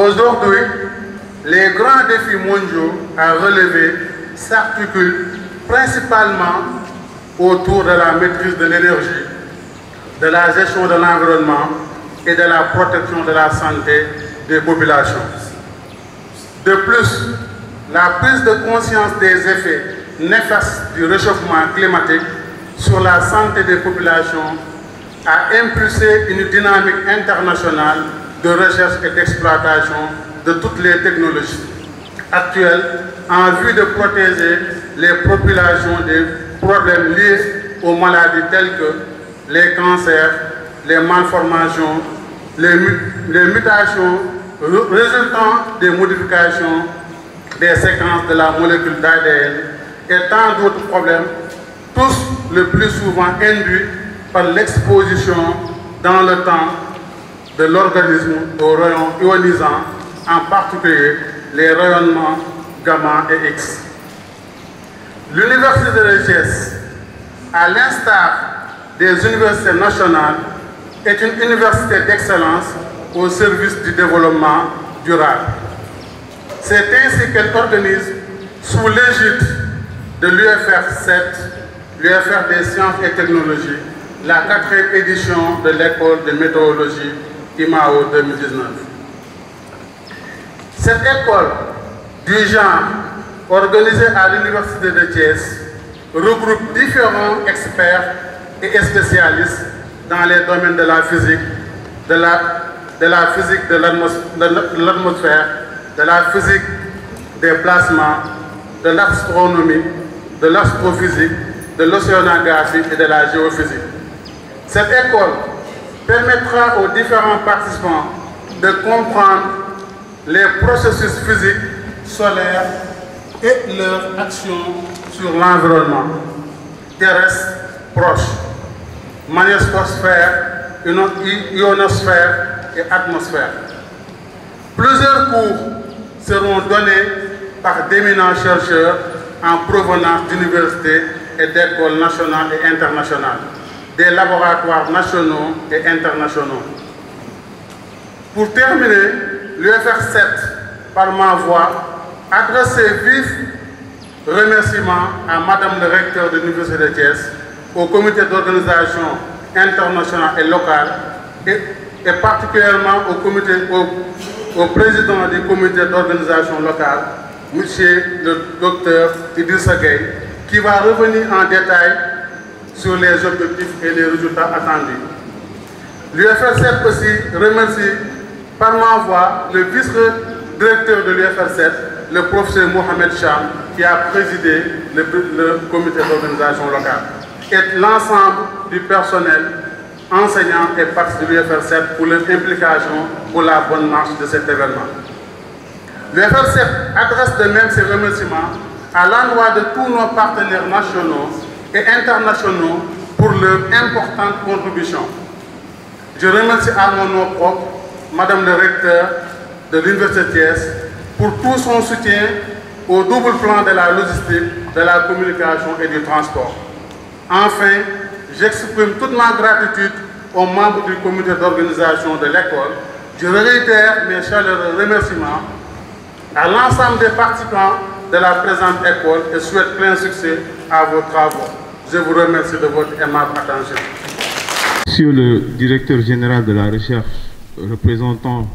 Aujourd'hui, les grands défis mondiaux à relever s'articulent principalement autour de la maîtrise de l'énergie, de la gestion de l'environnement et de la protection de la santé des populations. De plus, la prise de conscience des effets néfastes du réchauffement climatique sur la santé des populations a impulsé une dynamique internationale de recherche et d'exploitation de toutes les technologies actuelles en vue de protéger les populations des problèmes liés aux maladies telles que les cancers, les malformations, les mutations résultant des modifications des séquences de la molécule d'ADN et tant d'autres problèmes, tous le plus souvent induits par l'exposition dans le temps de l'organisme aux rayons ionisants, en particulier les rayonnements gamma et X. L'Université de Thiès, à l'instar des universités nationales, est une université d'excellence au service du développement durable. C'est ainsi qu'elle organise, sous l'égide de l'UFR 7, l'UFR des sciences et technologies, la 4e édition de l'école de météorologie IMAO 2019. Cette école du genre, organisée à l'Université de Thiès, regroupe différents experts et spécialistes dans les domaines de la physique, de la physique de l'atmosphère, de la physique des plasmas, de l'astronomie, de l'astrophysique, de l'océanographie et de la géophysique. Cette école permettra aux différents participants de comprendre les processus physiques, solaires et leur action sur l'environnement terrestre proche, magnétosphère, ionosphère et atmosphère. Plusieurs cours seront donnés par d'éminents chercheurs en provenance d'universités et d'écoles nationales et internationales, des laboratoires nationaux et internationaux. Pour terminer, l'UFR 7, par ma voix, adresse ses vifs remerciements à Madame le recteur de l'Université de Thiès, au comité d'organisation international et local, et particulièrement au président du comité d'organisation locale, M. le docteur Idrissa Gueye, qui va revenir en détail sur les objectifs et les résultats attendus. L'UFR 7 aussi remercie par ma voix le vice-directeur de l'UFR 7, le professeur Mohamed Cham, qui a présidé le comité d'organisation locale, et l'ensemble du personnel enseignant et partie de l'UFR 7 pour leur implication pour la bonne marche de cet événement. L'UFR 7 adresse de même ses remerciements à l'endroit de tous nos partenaires nationaux et internationaux pour leur importante contribution. Je remercie à mon nom propre Madame le recteur de l'Université de Thiès pour tout son soutien au double plan de la logistique, de la communication et du transport. Enfin, j'exprime toute ma gratitude aux membres du comité d'organisation de l'école. Je réitère mes chaleureux remerciements à l'ensemble des participants de la présente école et souhaite plein succès à vos travaux. Je vous remercie de votre aimable attention. Monsieur le directeur général de la recherche, représentant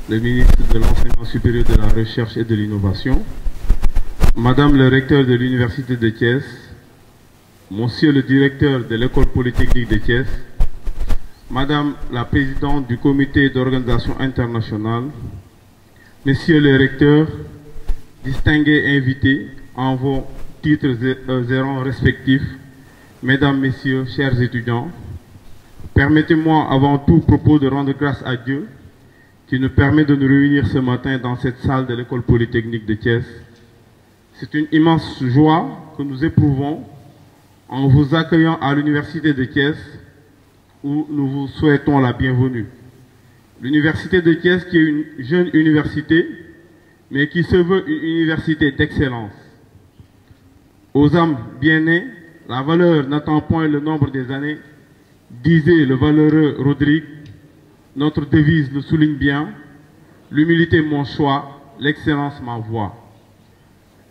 le ministre de l'Enseignement supérieur de la Recherche et de l'Innovation, Madame le recteur de l'Université de Thiès, Monsieur le directeur de l'École polytechnique de Thiès, Madame la présidente du comité d'organisation internationale, Messieurs les recteurs, distingués invités en vos titres et rangs respectifs, Mesdames, Messieurs, chers étudiants, permettez-moi avant tout propos de rendre grâce à Dieu qui nous permet de nous réunir ce matin dans cette salle de l'École polytechnique de Thiès. C'est une immense joie que nous éprouvons en vous accueillant à l'Université de Thiès où nous vous souhaitons la bienvenue. L'Université de Thiès qui est une jeune université, mais qui se veut une université d'excellence. Aux âmes bien nées, la valeur n'attend point le nombre des années, disait le valeureux Rodrigue. Notre devise le souligne bien. l'humilité mon choix, l'excellence ma voie.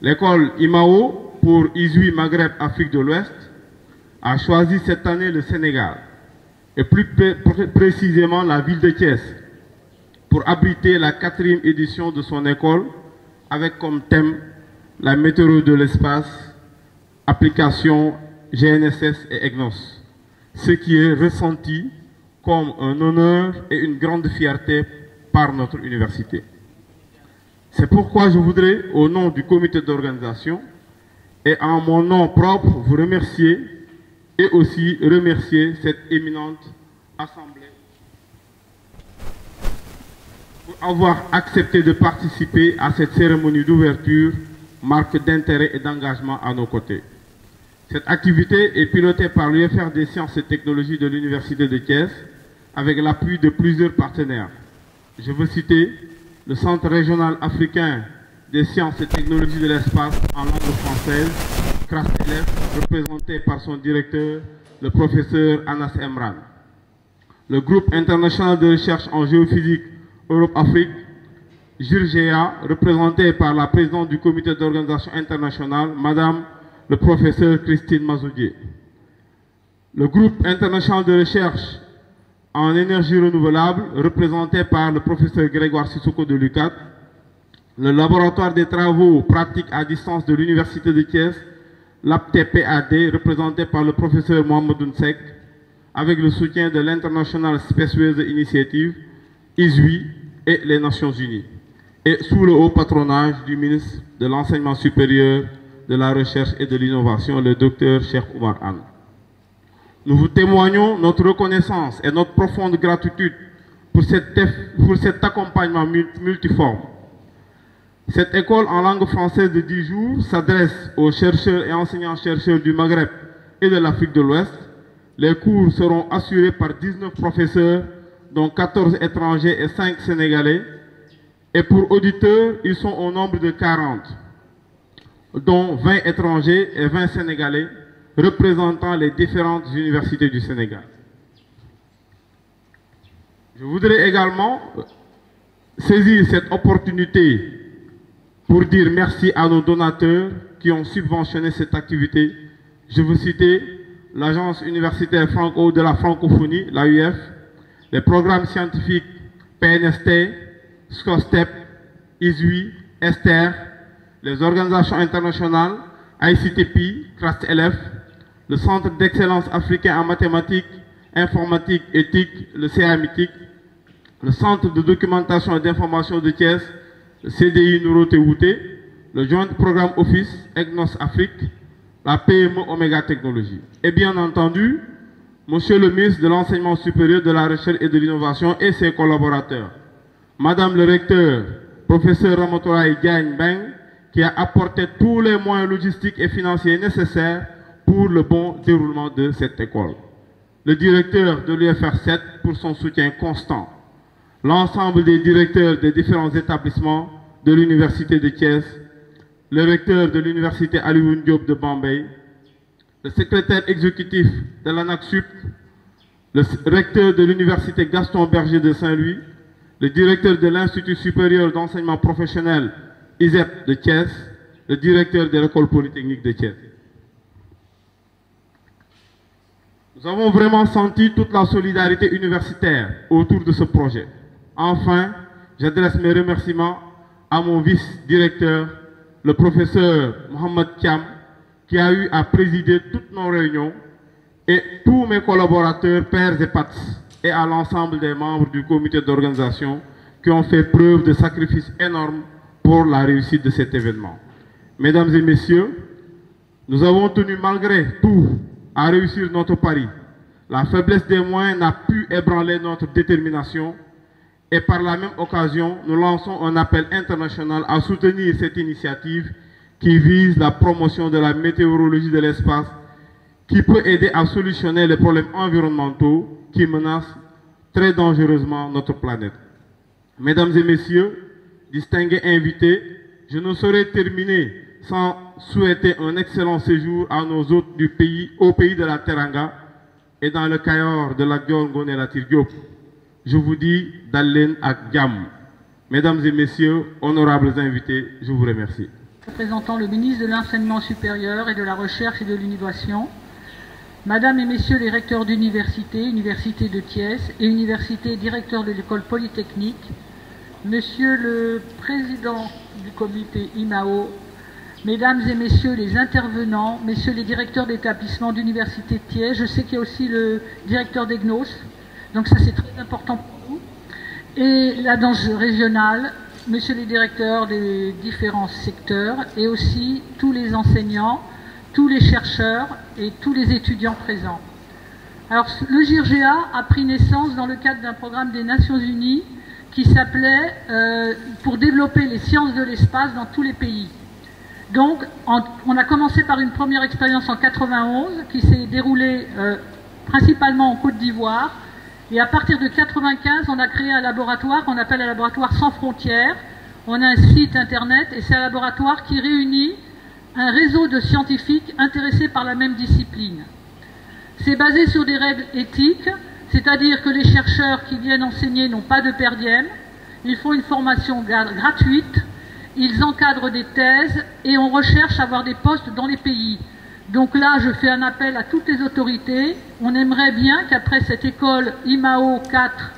L'école IMAO pour Izui Maghreb Afrique de l'Ouest a choisi cette année le Sénégal et plus précisément la ville de Thiès pour abriter la 4e édition de son école avec comme thème la météo de l'espace, application GNSS et EGNOS, ce qui est ressenti comme un honneur et une grande fierté par notre université. C'est pourquoi je voudrais, au nom du comité d'organisation et en mon nom propre, vous remercier et aussi remercier cette éminente assemblée pour avoir accepté de participer à cette cérémonie d'ouverture, marque d'intérêt et d'engagement à nos côtés. Cette activité est pilotée par l'UFR des sciences et technologies de l'Université de Thiès avec l'appui de plusieurs partenaires. Je veux citer le Centre régional africain des sciences et technologies de l'espace en langue française, CRASTELEF, représenté par son directeur, le professeur Anas Emran. Le groupe international de recherche en géophysique Europe-Afrique, GIRGEA, représenté par la présidente du comité d'organisation internationale, Madame le professeur Christine Mazoudier. Le groupe international de recherche en énergie renouvelable, représenté par le professeur Grégoire Sissoko de l'UCAD, le laboratoire des travaux pratiques à distance de l'Université de Thiès, l'APTPAD, représenté par le professeur Mohamed Nsek, avec le soutien de l'International Space Weather Initiative, ISUI et les Nations Unies, et sous le haut patronage du ministre de l'Enseignement supérieur, de la Recherche et de l'Innovation, le docteur Cheikh Oumar Anne. Nous vous témoignons notre reconnaissance et notre profonde gratitude pour cet accompagnement multiforme. Cette école en langue française de 10 jours s'adresse aux chercheurs et enseignants-chercheurs du Maghreb et de l'Afrique de l'Ouest. Les cours seront assurés par 19 professeurs, dont 14 étrangers et 5 sénégalais. Et pour auditeurs, ils sont au nombre de 40, dont 20 étrangers et 20 sénégalais, représentant les différentes universités du Sénégal. Je voudrais également saisir cette opportunité pour dire merci à nos donateurs qui ont subventionné cette activité. Je veux citer l'Agence universitaire franco de la francophonie, l'AUF, les programmes scientifiques PNST, SCOSTEP, ISUI, ESTER, les organisations internationales, ICTP, CRASTELEF, le Centre d'excellence africain en mathématiques, informatique, éthique, le CAMITIC, le Centre de documentation et d'information de Thiès, le CDI Nouroté-Wouté, le Joint Programme Office, EGNOS Afrique, la PME Omega Technologies. Et bien entendu, Monsieur le ministre de l'Enseignement supérieur, de la Recherche et de l'Innovation et ses collaborateurs, Madame le recteur, professeur Ramatoulaye Diagne Beng, qui a apporté tous les moyens logistiques et financiers nécessaires pour le bon déroulement de cette école. Le directeur de l'UFR 7 pour son soutien constant. L'ensemble des directeurs des différents établissements de l'Université de Thiès, le recteur de l'Université Alioune Diop de Bombay, le secrétaire exécutif de l'ANAQ-SUP, le recteur de l'Université Gaston Berger de Saint-Louis, le directeur de l'Institut supérieur d'enseignement professionnel ISEP de Thiès, le directeur de l'École polytechnique de Thiès. Nous avons vraiment senti toute la solidarité universitaire autour de ce projet. Enfin, j'adresse mes remerciements à mon vice-directeur, le professeur Mohamed Thiam, qui a eu à présider toutes nos réunions, et tous mes collaborateurs, pairs et pattes, et à l'ensemble des membres du comité d'organisation qui ont fait preuve de sacrifices énormes pour la réussite de cet événement. Mesdames et messieurs, nous avons tenu malgré tout à réussir notre pari. La faiblesse des moyens n'a pu ébranler notre détermination et par la même occasion, nous lançons un appel international à soutenir cette initiative qui vise la promotion de la météorologie de l'espace, qui peut aider à solutionner les problèmes environnementaux qui menacent très dangereusement notre planète. Mesdames et messieurs, distingués invités, je ne saurais terminer sans souhaiter un excellent séjour à nos hôtes du pays, au pays de la Teranga et dans le Cayor de la Dior Ngoné Latyr Diop. Je vous dis Dalen ak Jam. Mesdames et messieurs, honorables invités, je vous remercie. Représentant le ministre de l'Enseignement supérieur et de la Recherche et de l'Innovation, Madame et Messieurs les recteurs d'université, Université de Thiès et Université directeur de l'école polytechnique, Monsieur le Président du comité IMAO, Mesdames et Messieurs les intervenants, Messieurs les directeurs d'établissement d'Université de Thiès, je sais qu'il y a aussi le directeur d'EGNOS, donc ça c'est très important pour nous, et l'agence régionale, Messieurs les directeurs des différents secteurs et aussi tous les enseignants, tous les chercheurs et tous les étudiants présents. Alors, le GIRGEA a pris naissance dans le cadre d'un programme des Nations Unies qui s'appelait pour développer les sciences de l'espace dans tous les pays. Donc, on a commencé par une première expérience en 91 qui s'est déroulée principalement en Côte d'Ivoire. Et à partir de 95, on a créé un laboratoire qu'on appelle un laboratoire sans frontières. On a un site internet et c'est un laboratoire qui réunit un réseau de scientifiques intéressés par la même discipline. C'est basé sur des règles éthiques, c'est-à-dire que les chercheurs qui viennent enseigner n'ont pas de per diem, ils font une formation gratuite, ils encadrent des thèses et on recherche à avoir des postes dans les pays. Donc là, je fais un appel à toutes les autorités. On aimerait bien qu'après cette école IMAO 4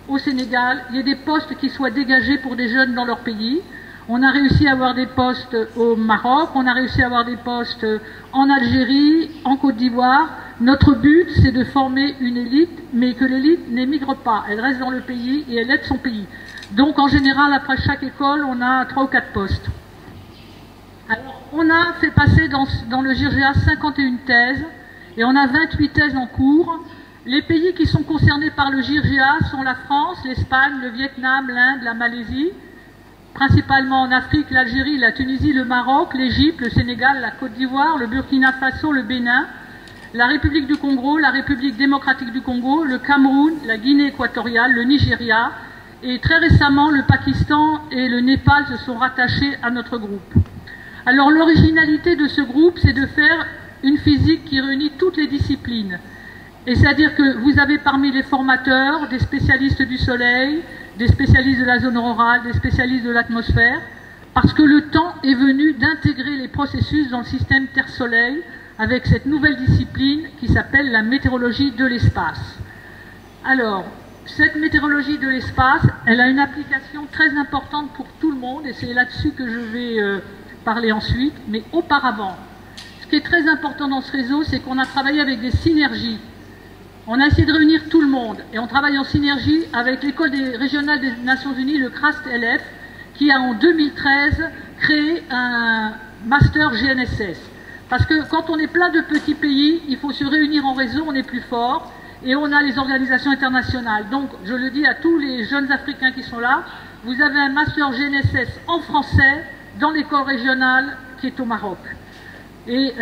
au Sénégal, il y ait des postes qui soient dégagés pour des jeunes dans leur pays. On a réussi à avoir des postes au Maroc, on a réussi à avoir des postes en Algérie, en Côte d'Ivoire. Notre but, c'est de former une élite, mais que l'élite n'émigre pas. Elle reste dans le pays et elle aide son pays. Donc en général, après chaque école, on a 3 ou 4 postes. Alors, on a fait passer dans le GIRGEA 51 thèses et on a 28 thèses en cours. Les pays qui sont concernés par le GIRGEA sont la France, l'Espagne, le Vietnam, l'Inde, la Malaisie, principalement en Afrique, l'Algérie, la Tunisie, le Maroc, l'Égypte, le Sénégal, la Côte d'Ivoire, le Burkina Faso, le Bénin, la République du Congo, la République démocratique du Congo, le Cameroun, la Guinée équatoriale, le Nigeria et très récemment le Pakistan et le Népal se sont rattachés à notre groupe. Alors l'originalité de ce groupe, c'est de faire une physique qui réunit toutes les disciplines. Et c'est-à-dire que vous avez parmi les formateurs des spécialistes du soleil, des spécialistes de la zone aurorale, des spécialistes de l'atmosphère, parce que le temps est venu d'intégrer les processus dans le système Terre-Soleil avec cette nouvelle discipline qui s'appelle la météorologie de l'espace. Alors, cette météorologie de l'espace, elle a une application très importante pour tout le monde et c'est là-dessus que je vais parler ensuite, mais auparavant. Ce qui est très important dans ce réseau, c'est qu'on a travaillé avec des synergies. On a essayé de réunir tout le monde et on travaille en synergie avec l'école régionale des Nations Unies, le CRAST-LF, qui a en 2013 créé un master GNSS. Parce que quand on est plein de petits pays, il faut se réunir en réseau, on est plus fort et on a les organisations internationales. Donc, je le dis à tous les jeunes Africains qui sont là, vous avez un master GNSS en français dans l'école régionale qui est au Maroc. Et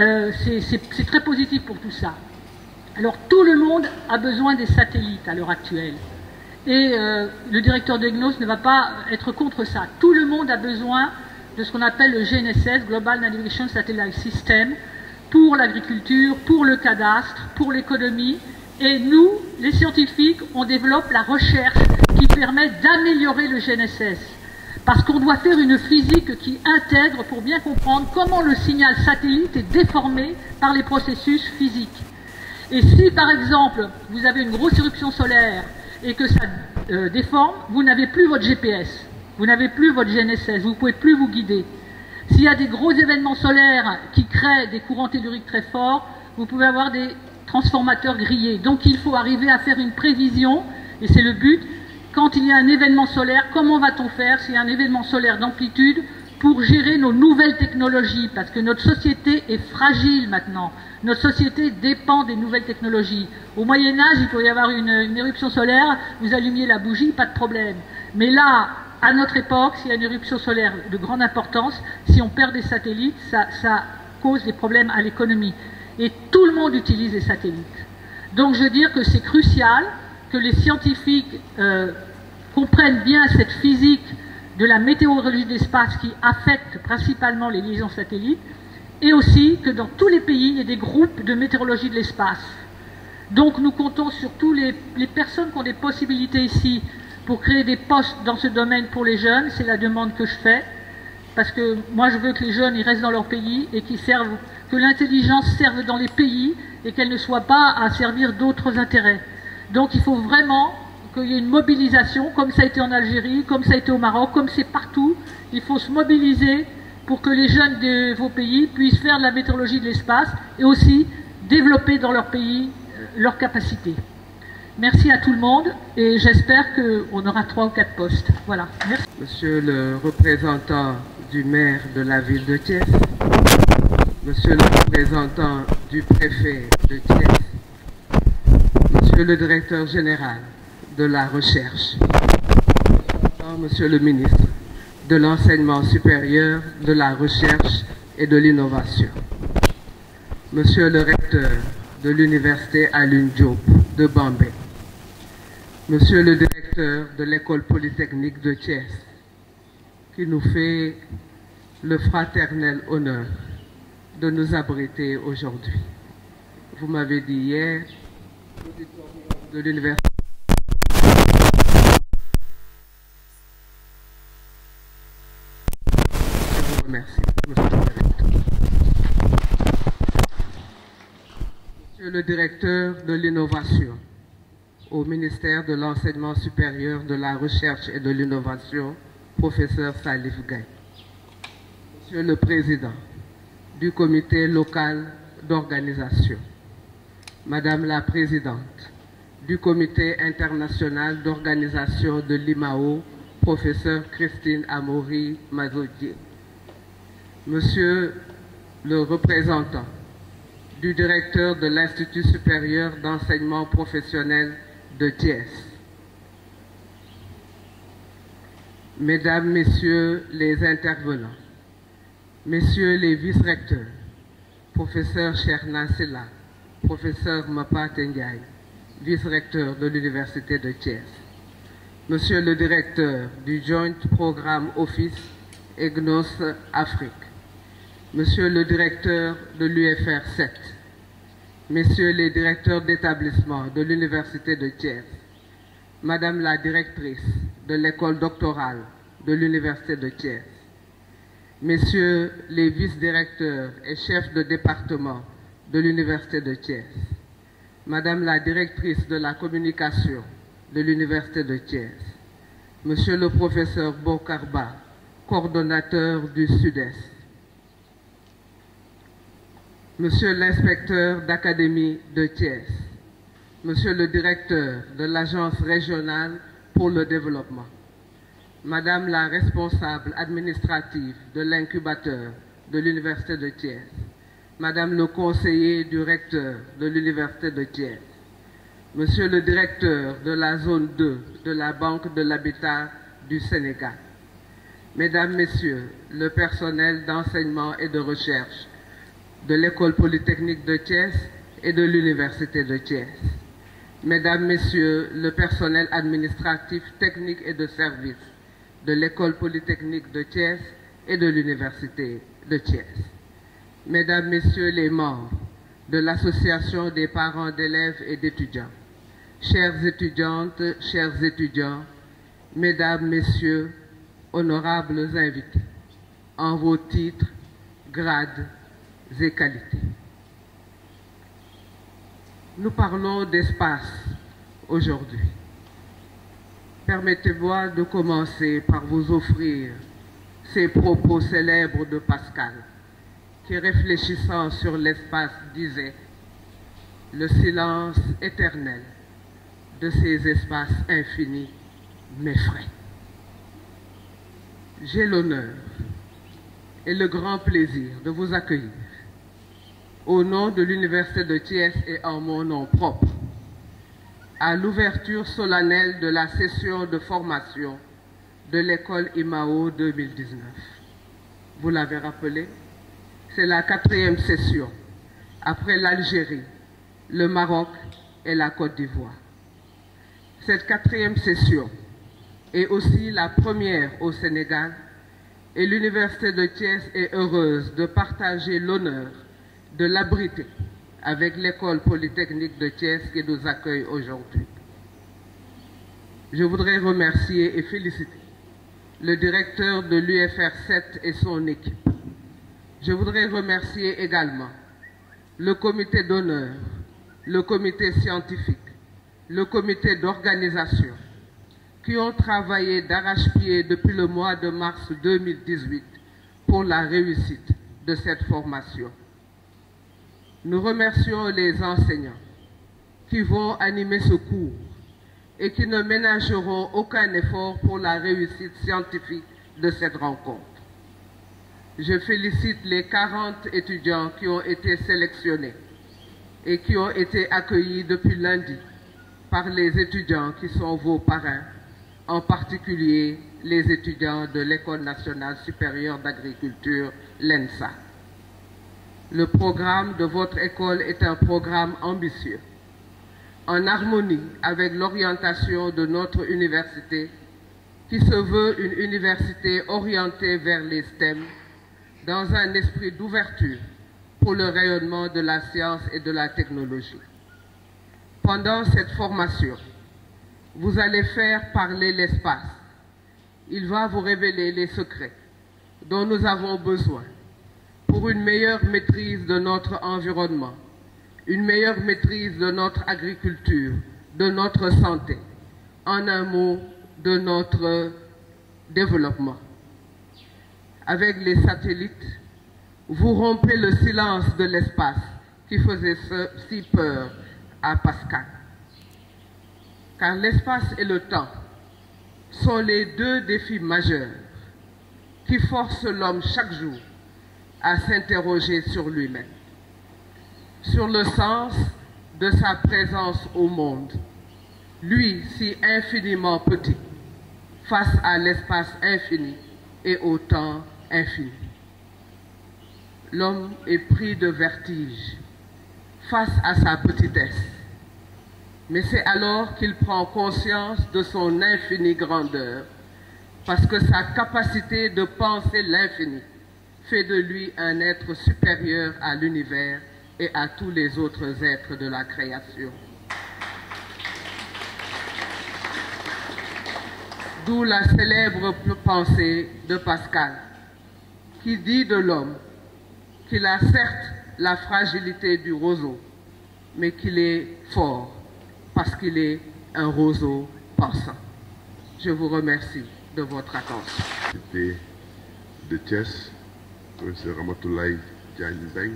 c'est très positif pour tout ça. Alors tout le monde a besoin des satellites à l'heure actuelle. Et le directeur d'EGNOS ne va pas être contre ça. Tout le monde a besoin de ce qu'on appelle le GNSS, Global Navigation Satellite System, pour l'agriculture, pour le cadastre, pour l'économie. Et nous, les scientifiques, on développe la recherche qui permet d'améliorer le GNSS. Parce qu'on doit faire une physique qui intègre pour bien comprendre comment le signal satellite est déformé par les processus physiques. Et si, par exemple, vous avez une grosse éruption solaire et que ça déforme, vous n'avez plus votre GPS, vous n'avez plus votre GNSS, vous ne pouvez plus vous guider. S'il y a des gros événements solaires qui créent des courants telluriques très forts, vous pouvez avoir des transformateurs grillés. Donc il faut arriver à faire une prévision, et c'est le but. Quand il y a un événement solaire, comment va-t-on faire s'il y a un événement solaire d'amplitude pour gérer nos nouvelles technologies? Parce que notre société est fragile maintenant. Notre société dépend des nouvelles technologies. Au Moyen-Âge, il peut y avoir une éruption solaire, vous allumiez la bougie, pas de problème. Mais là, à notre époque, s'il y a une éruption solaire de grande importance, si on perd des satellites, ça cause des problèmes à l'économie. Et tout le monde utilise les satellites. Donc je veux dire que c'est crucial que les scientifiques comprennent bien cette physique de la météorologie de l'espace qui affecte principalement les liaisons satellites, et aussi que dans tous les pays, il y ait des groupes de météorologie de l'espace. Donc nous comptons sur tous les personnes qui ont des possibilités ici pour créer des postes dans ce domaine pour les jeunes. C'est la demande que je fais, parce que moi je veux que les jeunes ils restent dans leur pays et qu'ils servent, que l'intelligence serve dans les pays et qu'elle ne soit pas à servir d'autres intérêts. Donc il faut vraiment qu'il y ait une mobilisation, comme ça a été en Algérie, comme ça a été au Maroc, comme c'est partout. Il faut se mobiliser pour que les jeunes de vos pays puissent faire de la météorologie de l'espace et aussi développer dans leur pays leurs capacités. Merci à tout le monde et j'espère qu'on aura 3 ou 4 postes. Voilà. Merci. Monsieur le représentant du maire de la ville de Thiès, Monsieur le représentant du préfet de Thiès, Monsieur le directeur général de la recherche, Monsieur le ministre de l'enseignement supérieur, de la recherche et de l'innovation, Monsieur le recteur de l'université Alioune Diop de Bambey, Monsieur le directeur de l'école polytechnique de Thiès, qui nous fait le fraternel honneur de nous abriter aujourd'hui. Vous m'avez dit hier, de l'université. Je vous remercie, monsieur le directeur. Monsieur le directeur de l'innovation au ministère de l'Enseignement supérieur, de la Recherche et de l'Innovation, professeur Salif Gaye. Monsieur le président du comité local d'organisation, Madame la présidente du comité international d'organisation de l'IMAO, professeur Christine Amaury Mazodier, Monsieur le représentant du directeur de l'Institut supérieur d'enseignement professionnel de Thiès, Mesdames, Messieurs les intervenants, Messieurs les vice-recteurs, professeur Cherna Silla, professeur Mapa Tengaï, vice-recteur de l'Université de Thiès, Monsieur le directeur du Joint Programme Office EGNOS Afrique, Monsieur le directeur de l'UFR 7, Messieurs les directeurs d'établissement de l'Université de Thiès, Madame la directrice de l'école doctorale de l'Université de Thiès, Messieurs les vice-directeurs et chefs de département de l'Université de Thiès, Madame la directrice de la communication de l'Université de Thiès, Monsieur le professeur Bokarba, coordonnateur du Sud-Est, Monsieur l'inspecteur d'académie de Thiès, Monsieur le directeur de l'Agence régionale pour le développement, Madame la responsable administrative de l'incubateur de l'Université de Thiès, Madame le conseiller du recteur de l'Université de Thiès, Monsieur le directeur de la zone 2 de la Banque de l'Habitat du Sénégal, Mesdames, Messieurs, le personnel d'enseignement et de recherche de l'École polytechnique de Thiès et de l'Université de Thiès, Mesdames, Messieurs, le personnel administratif, technique et de service de l'École polytechnique de Thiès et de l'Université de Thiès, Mesdames, Messieurs les membres de l'Association des parents d'élèves et d'étudiants, chères étudiantes, chers étudiants, Mesdames, Messieurs, honorables invités, en vos titres, grades et qualités. Nous parlons d'espace aujourd'hui. Permettez-moi de commencer par vous offrir ces propos célèbres de Pascal, qui, réfléchissant sur l'espace, disait « Le silence éternel de ces espaces infinis m'effraie ». J'ai l'honneur et le grand plaisir de vous accueillir au nom de l'Université de Thiès et en mon nom propre, à l'ouverture solennelle de la session de formation de l'école IMAO 2019. Vous l'avez rappelé, c'est la 4e session, après l'Algérie, le Maroc et la Côte d'Ivoire. Cette 4e session est aussi la première au Sénégal et l'Université de Thiès est heureuse de partager l'honneur de l'abriter avec l'école polytechnique de Thiès qui nous accueille aujourd'hui. Je voudrais remercier et féliciter le directeur de l'UFR 7 et son équipe. Je voudrais remercier également le comité d'honneur, le comité scientifique, le comité d'organisation, qui ont travaillé d'arrache-pied depuis le mois de mars 2018 pour la réussite de cette formation. Nous remercions les enseignants qui vont animer ce cours et qui ne ménageront aucun effort pour la réussite scientifique de cette rencontre. Je félicite les 40 étudiants qui ont été sélectionnés et qui ont été accueillis depuis lundi par les étudiants qui sont vos parrains, en particulier les étudiants de l'École nationale supérieure d'agriculture, l'ENSA. Le programme de votre école est un programme ambitieux, en harmonie avec l'orientation de notre université, qui se veut une université orientée vers les STEM, dans un esprit d'ouverture pour le rayonnement de la science et de la technologie. Pendant cette formation, vous allez faire parler l'espace. Il va vous révéler les secrets dont nous avons besoin pour une meilleure maîtrise de notre environnement, une meilleure maîtrise de notre agriculture, de notre santé, en un mot, de notre développement. Avec les satellites, vous rompez le silence de l'espace qui faisait si peur à Pascal. Car l'espace et le temps sont les deux défis majeurs qui forcent l'homme chaque jour à s'interroger sur lui-même, sur le sens de sa présence au monde, lui si infiniment petit, face à l'espace infini et au temps infini. L'homme est pris de vertige face à sa petitesse, mais c'est alors qu'il prend conscience de son infinie grandeur, parce que sa capacité de penser l'infini fait de lui un être supérieur à l'univers et à tous les autres êtres de la création. D'où la célèbre pensée de Pascal, qui dit de l'homme qu'il a certes la fragilité du roseau, mais qu'il est fort parce qu'il est un roseau pensant. Je vous remercie de votre attention. De Thiès, M. Ramatoulaye Diagne-Beng,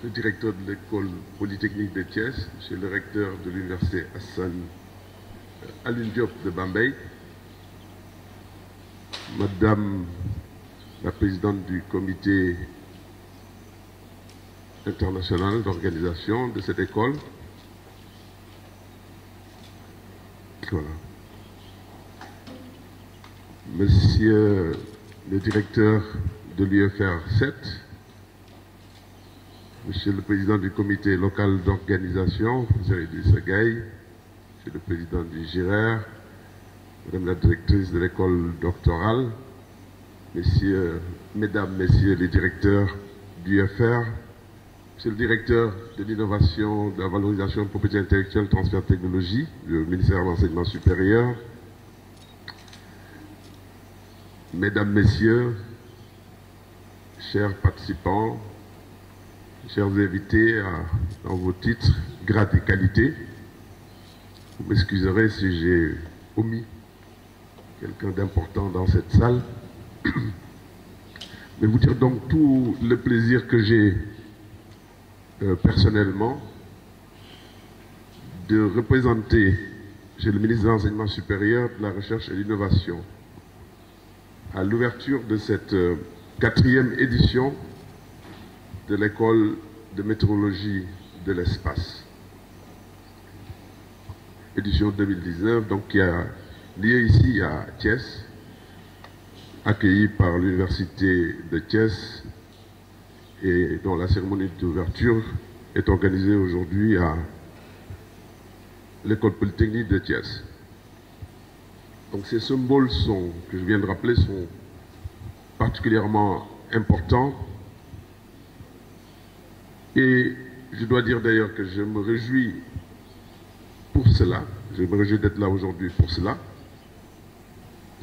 le directeur de l'école polytechnique de Thiès, M. le recteur de l'université Hassan Alioune Diop de Bambey, Madame la présidente du comité international d'organisation de cette école, voilà. Monsieur le directeur de l'UFR 7, Monsieur le président du comité local d'organisation, M. Idrissa Gueye, Monsieur le président du GIRER, Madame la directrice de l'école doctorale, Mesdames, Messieurs les directeurs du UFR, Monsieur le directeur de l'innovation, de la valorisation de propriété intellectuelle, transfert de technologie, du ministère de l'Enseignement supérieur, Mesdames, Messieurs, chers participants, chers invités dans vos titres, grades et qualités, vous m'excuserez si j'ai omis quelqu'un d'important dans cette salle, mais vous dire donc tout le plaisir que j'ai personnellement de représenter chez le ministre de l'Enseignement supérieur, de la Recherche et de l'Innovation à l'ouverture de cette 4e édition de l'école de météorologie de l'espace. Édition 2019, donc qui a lieu ici à Thiès, accueillie par l'université de Thiès et dont la cérémonie d'ouverture est organisée aujourd'hui à l'école polytechnique de Thiès. Donc ces symboles que je viens de rappeler sont particulièrement importants et je dois dire d'ailleurs que je me réjouis pour cela. Je me réjouis d'être là aujourd'hui pour cela.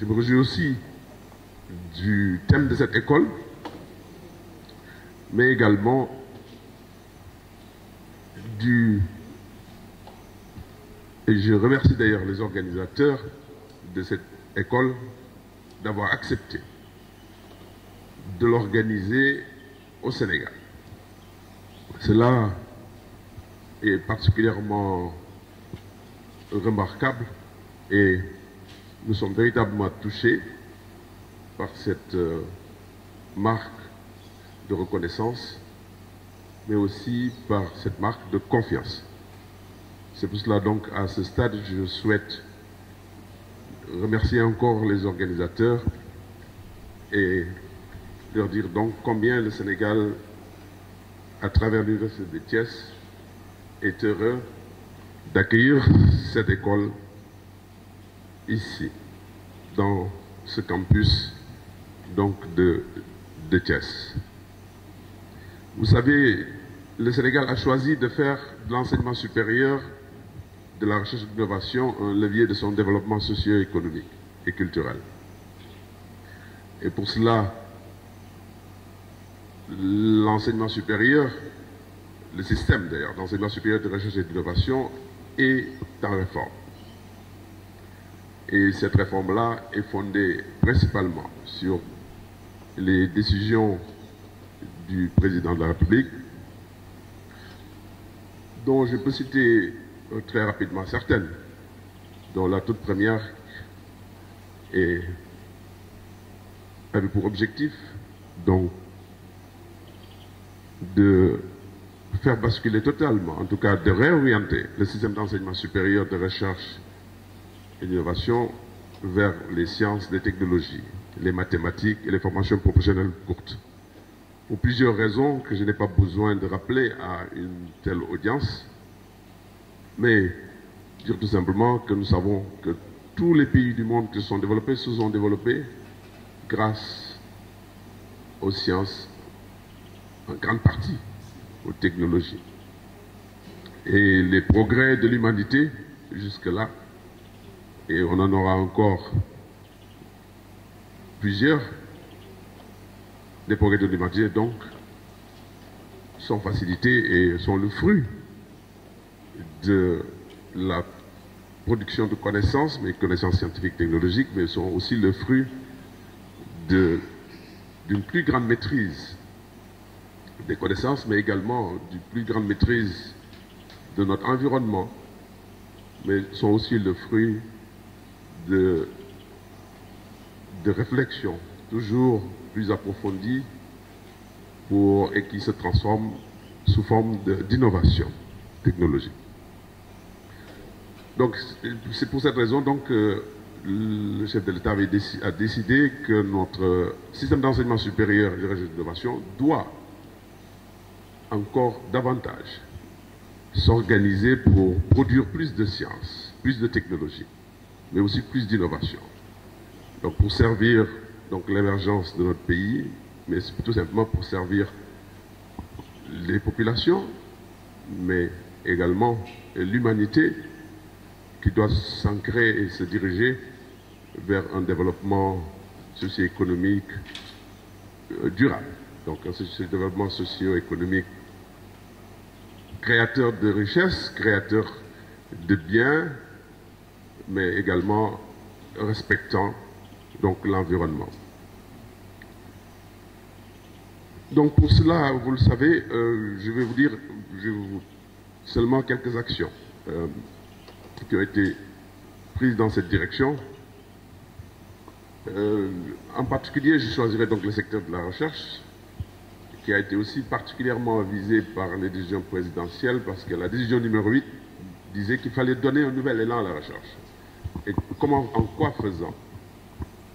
Je me réjouis aussi du thème de cette école, mais également et je remercie d'ailleurs les organisateurs de cette école d'avoir accepté de l'organiser au Sénégal. Cela est particulièrement remarquable et nous sommes véritablement touchés par cette marque de reconnaissance, mais aussi par cette marque de confiance. C'est pour cela donc à ce stade, je souhaite remercier encore les organisateurs et leur dire donc combien le Sénégal, à travers l'Université de Thiès, est heureux d'accueillir cette école ici, dans ce campus donc de Thiès. Vous savez, le Sénégal a choisi de faire de l'enseignement supérieur, de la recherche et de l'innovation, un levier de son développement socio-économique et culturel. Et pour cela, l'enseignement supérieur, le système d'ailleurs d'enseignement supérieur de recherche et d'innovation est en réforme. Et cette réforme-là est fondée principalement sur les décisions du président de la République, dont je peux citer très rapidement certaines, dont la toute première avait pour objectif donc de faire basculer totalement, en tout cas de réorienter le système d'enseignement supérieur de recherche et d'innovation vers les sciences, les technologies, les mathématiques et les formations professionnelles courtes. Pour plusieurs raisons que je n'ai pas besoin de rappeler à une telle audience, mais dire tout simplement que nous savons que tous les pays du monde qui se sont développés grâce aux sciences, en grande partie aux technologies. Et les progrès de l'humanité jusque-là, et on en aura encore plusieurs, les progrès de l'humanité donc sont facilités et sont le fruit de la production de connaissances, mais connaissances scientifiques, technologiques, mais sont aussi le fruit d'une plus grande maîtrise des connaissances, mais également d'une plus grande maîtrise de notre environnement, mais sont aussi le fruit de réflexions toujours plus approfondies et qui se transforment sous forme d'innovation technologique. Donc c'est pour cette raison donc, que le chef de l'État a décidé que notre système d'enseignement supérieur et de recherche et d'innovation doit encore davantage s'organiser pour produire plus de sciences, plus de technologies, mais aussi plus d'innovation. Donc pour servir l'émergence de notre pays, mais tout simplement pour servir les populations, mais également l'humanité qui doit s'ancrer et se diriger vers un développement socio-économique durable. Donc un développement socio-économique créateur de richesses, créateur de biens, mais également respectant donc l'environnement. Donc pour cela, vous le savez, je vais vous dire seulement quelques actions qui ont été prises dans cette direction. En particulier, je choisirai donc le secteur de la recherche, qui a été aussi particulièrement visé par les décisions présidentielles, parce que la décision numéro 8 disait qu'il fallait donner un nouvel élan à la recherche. Et comment, en quoi faisant?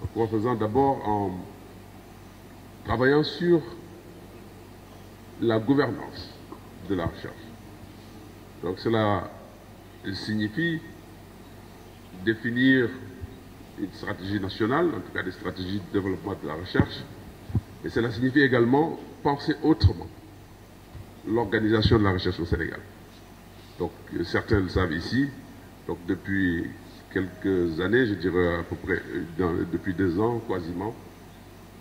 En quoi faisant d'abord en travaillant sur la gouvernance de la recherche. Donc cela signifie définir une stratégie nationale, en tout cas des stratégies de développement de la recherche, et cela signifie également penser autrement l'organisation de la recherche au Sénégal. Donc certains le savent ici, Donc depuis quelques années, je dirais à peu près depuis 2 ans quasiment,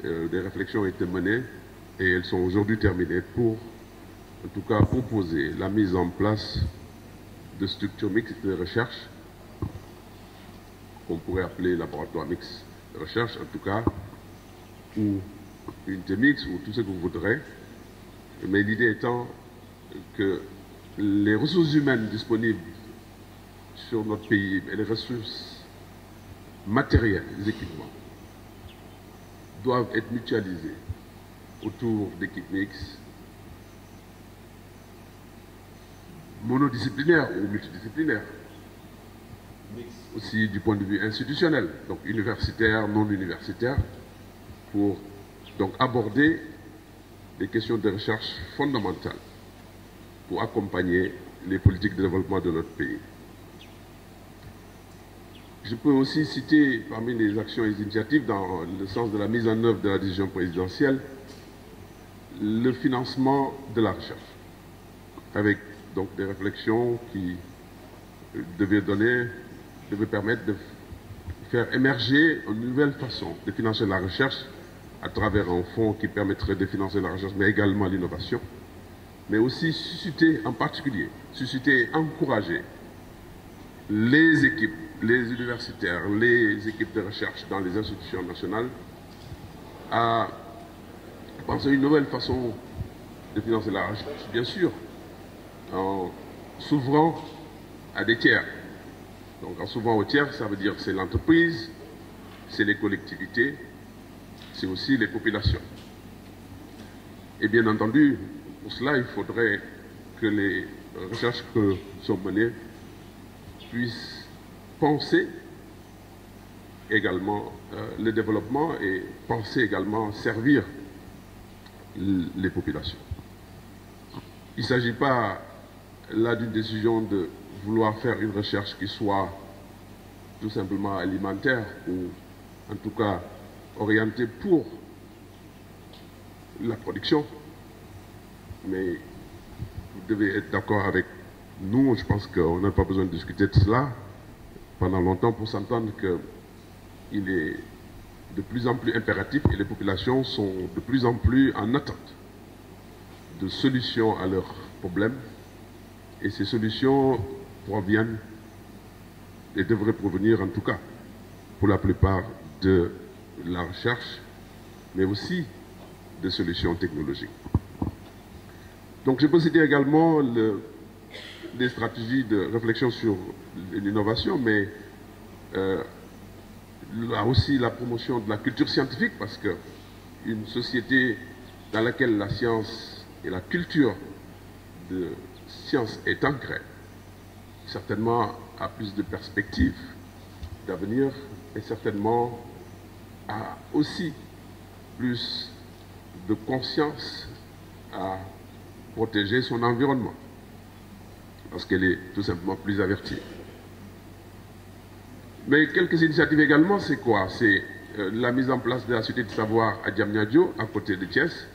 des réflexions ont été menées et elles sont aujourd'hui terminées pour, en tout cas, proposer la mise en place de structures mixtes de recherche, qu'on pourrait appeler laboratoire mixte de recherche, en tout cas, ou unité mixte, ou tout ce que vous voudrez. Mais l'idée étant que les ressources humaines disponibles sur notre pays et les ressources matérielles, les équipements, doivent être mutualisées autour d'équipes mixtes, monodisciplinaires ou multidisciplinaires, aussi du point de vue institutionnel, donc universitaire, non universitaire, pour donc aborder des questions de recherche fondamentales pour accompagner les politiques de développement de notre pays. Je peux aussi citer parmi les actions et les initiatives dans le sens de la mise en œuvre de la décision présidentielle le financement de la recherche, avec donc des réflexions qui devaient permettre de faire émerger une nouvelle façon de financer la recherche à travers un fonds qui permettrait de financer la recherche, mais également l'innovation, mais aussi susciter en particulier, susciter et encourager les équipes, les universitaires, les équipes de recherche dans les institutions nationales à penser à une nouvelle façon de financer la recherche, bien sûr, en s'ouvrant à des tiers. Donc en s'ouvrant aux tiers, ça veut dire que c'est l'entreprise, c'est les collectivités, c'est aussi les populations. Et bien entendu, pour cela, il faudrait que les recherches que sont menées puissent penser également le développement et penser également servir les populations. Il ne s'agit pas là d'une décision de vouloir faire une recherche qui soit tout simplement alimentaire ou en tout cas orientée pour la production. Mais vous devez être d'accord avec nous, je pense qu'on n'a pas besoin de discuter de cela pendant longtemps pour s'entendre qu'il est de plus en plus impératif et les populations sont de plus en plus en attente de solutions à leurs problèmes. Et ces solutions proviennent et devraient provenir en tout cas pour la plupart de la recherche, mais aussi de solutions technologiques. Donc je peux citer également des stratégies de réflexion sur l'innovation, mais là aussi la promotion de la culture scientifique, parce qu'une société dans laquelle la science et la culture de science est ancrée, certainement a plus de perspectives d'avenir et certainement a aussi plus de conscience à protéger son environnement, parce qu'elle est tout simplement plus avertie. Mais quelques initiatives également, c'est quoi? C'est la mise en place de la Cité du Savoir à Diamniadio, à côté de Thiès,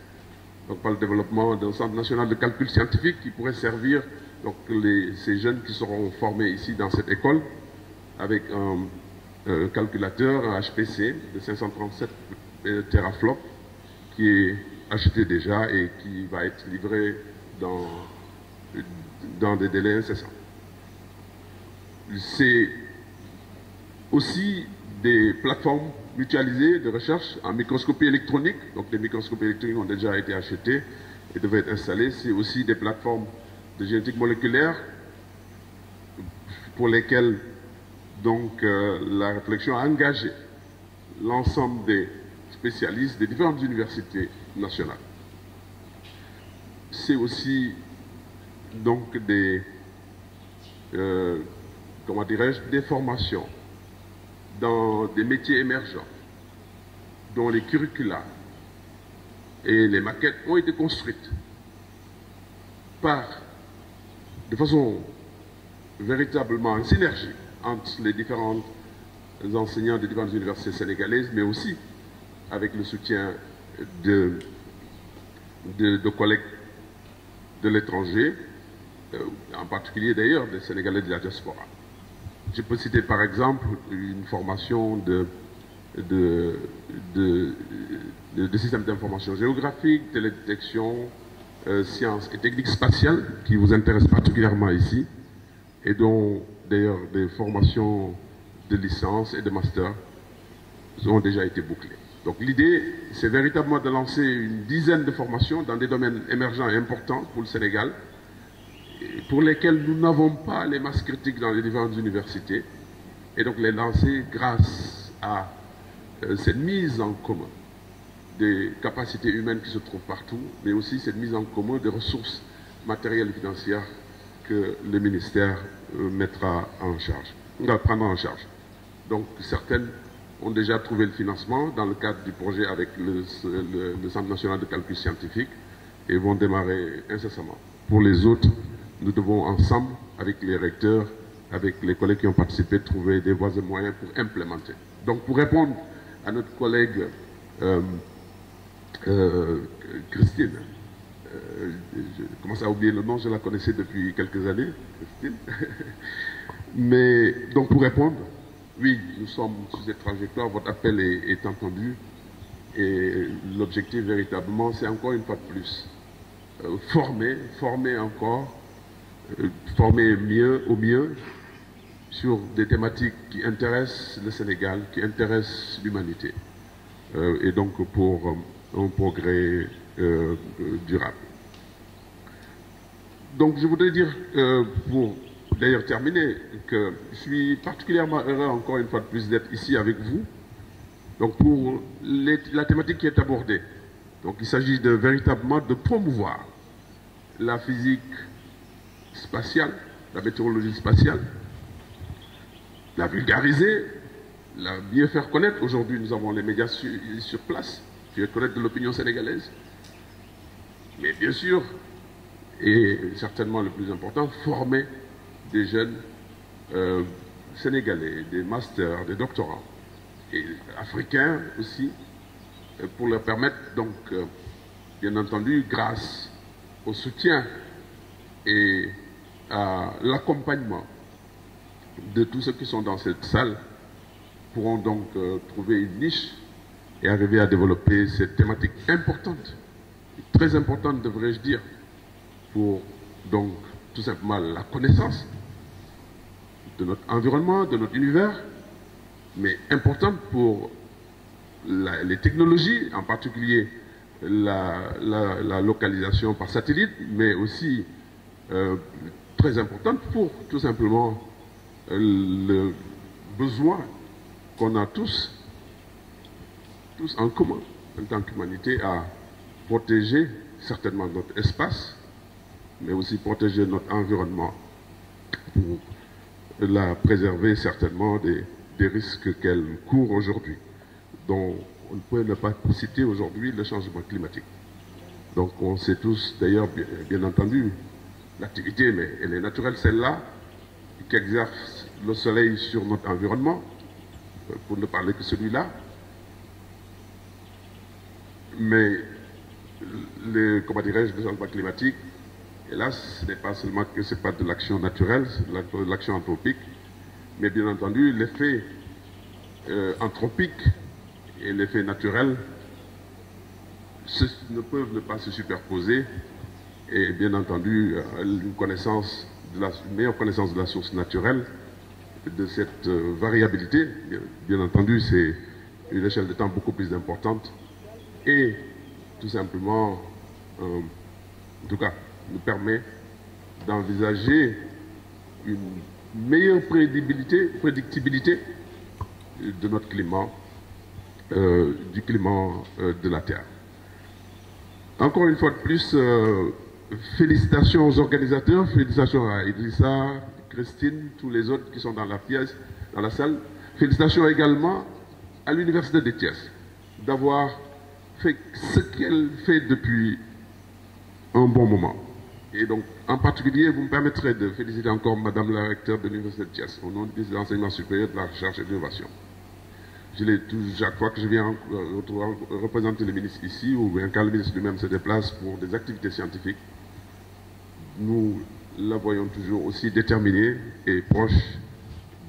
donc par le développement d'un centre national de calcul scientifique qui pourrait servir donc, ces jeunes qui seront formés ici dans cette école, avec un calculateur, un HPC de 537 teraflops, qui est acheté déjà et qui va être livré dans des délais incessants. C'est aussi des plateformes mutualisées de recherche en microscopie électronique. Donc les microscopies électroniques ont déjà été achetés et devaient être installés. C'est aussi des plateformes de génétique moléculaire pour lesquelles donc, la réflexion a engagé l'ensemble des spécialistes des différentes universités nationales. C'est aussi donc des, comment dirais-je, des formations dans des métiers émergents dont les curricula et les maquettes ont été construites de façon véritablement en synergie entre les différents enseignants des différentes universités sénégalaises, mais aussi avec le soutien de collègues de l'étranger, en particulier d'ailleurs des Sénégalais de la diaspora. Je peux citer par exemple une formation de systèmes d'information géographique, télédétection, sciences et techniques spatiales qui vous intéressent particulièrement ici et dont d'ailleurs des formations de licence et de master ont déjà été bouclées. Donc l'idée, c'est véritablement de lancer une dizaine de formations dans des domaines émergents et importants pour le Sénégal, pour lesquels nous n'avons pas les masses critiques dans les différentes universités, et donc les lancer grâce à cette mise en commun des capacités humaines qui se trouvent partout, mais aussi cette mise en commun des ressources matérielles et financières que le ministère mettra en charge, prendra en charge. Donc certaines ont déjà trouvé le financement dans le cadre du projet avec le Centre national de calcul scientifique et vont démarrer incessamment. Pour les autres, nous devons ensemble, avec les recteurs, avec les collègues qui ont participé, trouver des voies et moyens pour implémenter. Donc pour répondre à notre collègue Christine, je commence à oublier le nom, je la connaissais depuis quelques années, Christine. Mais donc pour répondre, oui, nous sommes sur cette trajectoire, votre appel est entendu et l'objectif véritablement, c'est encore une fois de plus, former encore, former au mieux sur des thématiques qui intéressent le Sénégal, qui intéressent l'humanité et donc pour un progrès durable. Donc je voudrais dire pour d'ailleurs terminer que je suis particulièrement heureux encore une fois de plus d'être ici avec vous. Donc pour la thématique qui est abordée, donc il s'agit véritablement de promouvoir la physique spatiale, la météorologie spatiale, la vulgariser, la mieux faire connaître. Aujourd'hui nous avons les médias sur place, faire connaître de l'opinion sénégalaise. Mais bien sûr, et certainement le plus important, former des jeunes sénégalais, des masters, des doctorants, et africains aussi, pour leur permettre donc, bien entendu, grâce au soutien et à l'accompagnement de tous ceux qui sont dans cette salle, pourront donc trouver une niche et arriver à développer cette thématique importante, très importante devrais-je dire, pour donc tout simplement la connaissance de notre environnement, de notre univers, mais importante pour les technologies, en particulier la localisation par satellite, mais aussi très importante pour tout simplement le besoin qu'on a tous en commun, en tant qu'humanité, à protéger certainement notre espace, mais aussi protéger notre environnement pour la préserver certainement des risques qu'elle court aujourd'hui, dont on ne peut ne pas citer aujourd'hui le changement climatique. Donc on sait tous, d'ailleurs, bien entendu, l'activité, mais elle est naturelle, celle-là, qui exerce le soleil sur notre environnement, pour ne parler que celui-là. Mais, comment dirais-je, le changement climatique, hélas, ce n'est pas seulement que ce n'est pas de l'action naturelle, c'est de l'action anthropique, mais bien entendu, l'effet anthropique et l'effet naturel ne peuvent ne pas se superposer, et bien entendu, une meilleure connaissance de la source naturelle, de cette variabilité, bien entendu, c'est une échelle de temps beaucoup plus importante, et tout simplement, en tout cas, nous permet d'envisager une meilleure prédictibilité de notre climat, du climat de la Terre. Encore une fois de plus, félicitations aux organisateurs, félicitations à Idrissa, Christine, tous les autres qui sont dans la pièce, dans la salle. Félicitations également à l'Université de Thiès d'avoir fait ce qu'elle fait depuis un bon moment. Et donc, en particulier, vous me permettrez de féliciter encore Madame la recteure de l'Université de Thiès, au nom du ministre de l'Enseignement supérieur, de la Recherche et de l'Innovation. Chaque fois que je viens représenter le ministre ici, ou bien quand le ministre lui-même se déplace pour des activités scientifiques, nous la voyons toujours aussi déterminée et proche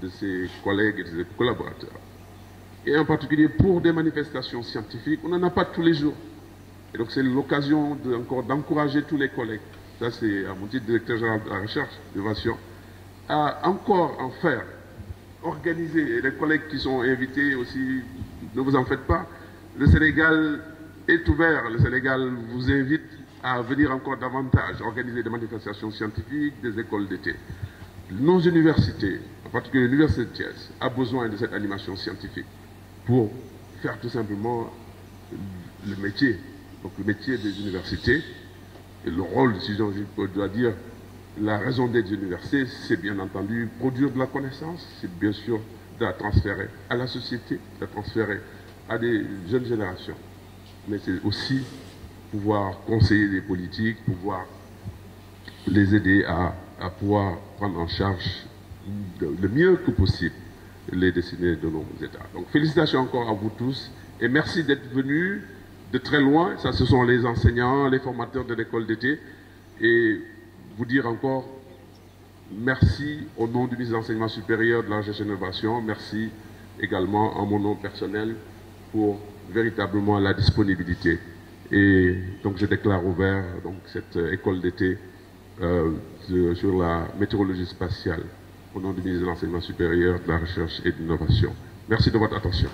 de ses collègues et de ses collaborateurs. Et en particulier pour des manifestations scientifiques, on n'en a pas tous les jours. Et donc c'est l'occasion d'encourager tous les collègues, ça c'est à mon titre directeur général de la recherche, d'innovation, à encore en faire, organiser. Et les collègues qui sont invités aussi, ne vous en faites pas, le Sénégal est ouvert, le Sénégal vous invite à venir encore davantage, organiser des manifestations scientifiques, des écoles d'été. Nos universités, en particulier l'Université de Thiès, a besoin de cette animation scientifique pour faire tout simplement le métier. Donc le métier des universités, et le rôle, si je dois dire, la raison d'être des universités, c'est bien entendu produire de la connaissance, c'est bien sûr de la transférer à la société, de la transférer à des jeunes générations. Mais c'est aussi pouvoir conseiller les politiques, pouvoir les aider à pouvoir prendre en charge le mieux que possible les destinées de nos États. Donc félicitations encore à vous tous et merci d'être venus de très loin. Ça, ce sont les enseignants, les formateurs de l'école d'été. Et vous dire encore merci au nom du ministre de l'Enseignement supérieur, de la Recherche et de l'Innovation. Merci également en mon nom personnel pour véritablement la disponibilité. Et donc je déclare ouvert donc, cette école d'été sur la météorologie spatiale au nom du ministre de l'Enseignement supérieur, de la Recherche et de l'Innovation. Merci de votre attention.